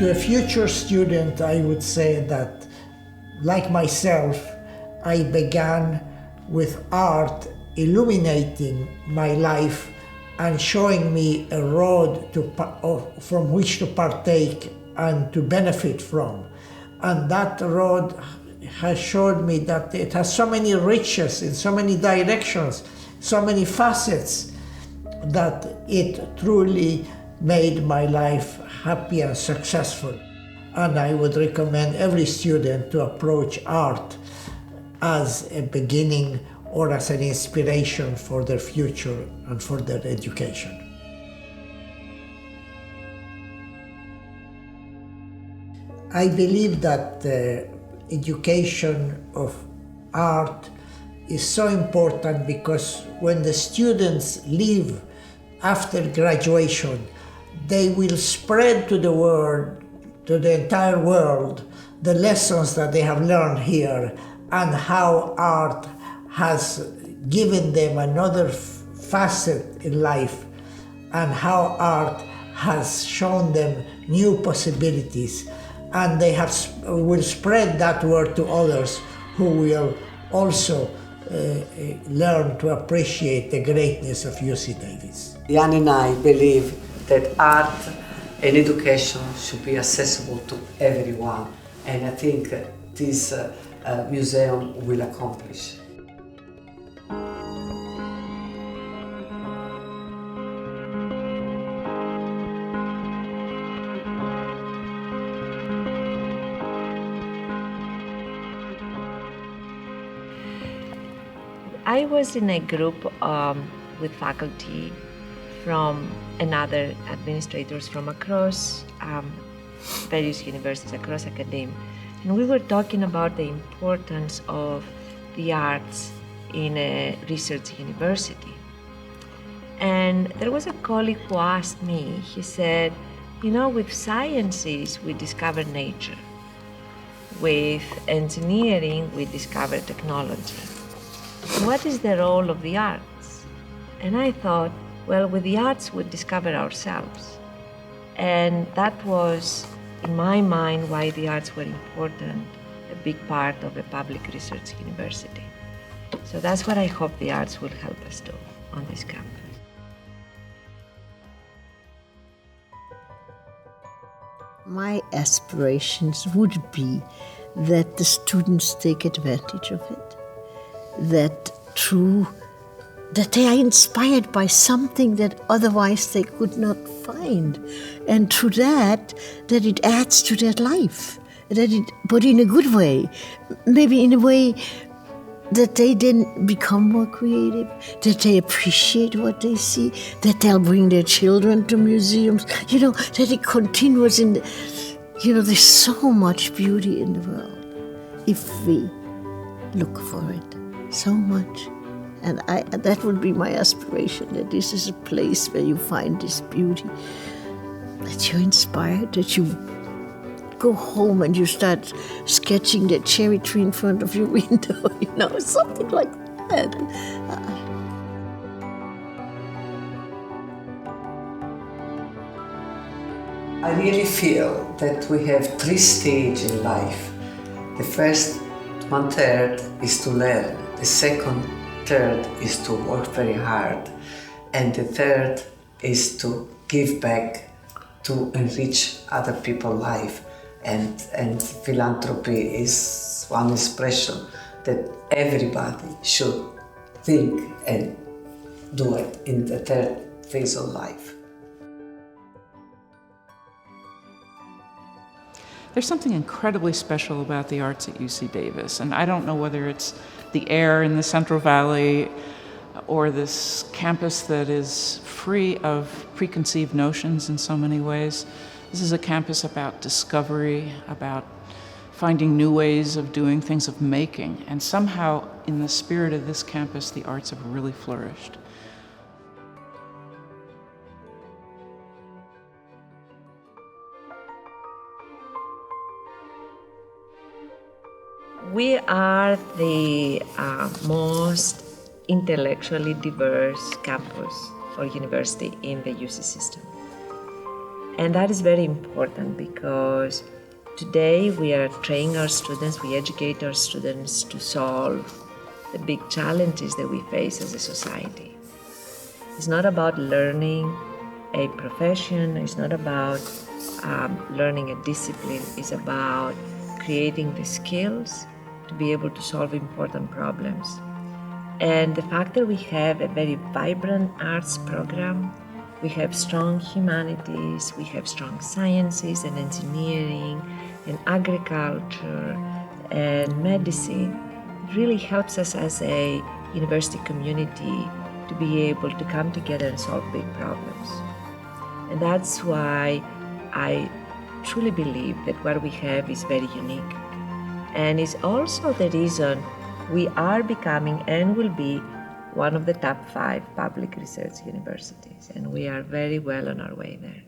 To a future student, I would say that, like myself, I began with art illuminating my life and showing me a road from which to partake and to benefit from. And that road has showed me that it has so many riches in so many directions, so many facets, that it truly made my life happy and successful. And I would recommend every student to approach art as a beginning or as an inspiration for their future and for their education. I believe that the education of art is so important because when the students leave after graduation, they will spread to the world, to the entire world, the lessons that they have learned here and how art has given them another facet in life and how art has shown them new possibilities. And they will spread that word to others who will also learn to appreciate the greatness of UC Davis. Jan and I believe that art and education should be accessible to everyone, and I think this museum will accomplish. I was in a group with faculty from another administrators from across various universities, across academia. And we were talking about the importance of the arts in a research university. And there was a colleague who asked me, he said, you know, with sciences, we discover nature. With engineering, we discover technology. What is the role of the arts? And I thought, well, with the arts, we discover ourselves. And that was, in my mind, why the arts were important, a big part of a public research university. So that's what I hope the arts will help us do on this campus. My aspirations would be that the students take advantage of it, that they are inspired by something that otherwise they could not find, and through that it adds to their life, but in a good way, maybe in a way that they then become more creative, that they appreciate what they see, that they'll bring their children to museums, that it continues in there's so much beauty in the world if we look for it, so much. And that would be my aspiration, that this is a place where you find this beauty, that you're inspired, that you go home and you start sketching the cherry tree in front of your window, something like that. I really feel that we have 3 stages in life. The first 1/3 is to learn. The second third is to work very hard. And the third is to give back to enrich other people's life. And philanthropy is one expression that everybody should think and do it in the third phase of life. There's something incredibly special about the arts at UC Davis, and I don't know whether it's the air in the Central Valley or this campus that is free of preconceived notions in so many ways. This is a campus about discovery, about finding new ways of doing things, of making, and somehow in the spirit of this campus, the arts have really flourished. We are the most intellectually diverse campus or university in the UC system. And that is very important because today we are training our students, we educate our students to solve the big challenges that we face as a society. It's not about learning a profession, it's not about learning a discipline, it's about creating the skills to be able to solve important problems. And the fact that we have a very vibrant arts program, we have strong humanities, we have strong sciences and engineering and agriculture and medicine, it really helps us as a university community to be able to come together and solve big problems. And that's why I truly believe that what we have is very unique. And it's also the reason we are becoming and will be one of the top 5 public research universities, and we are very well on our way there.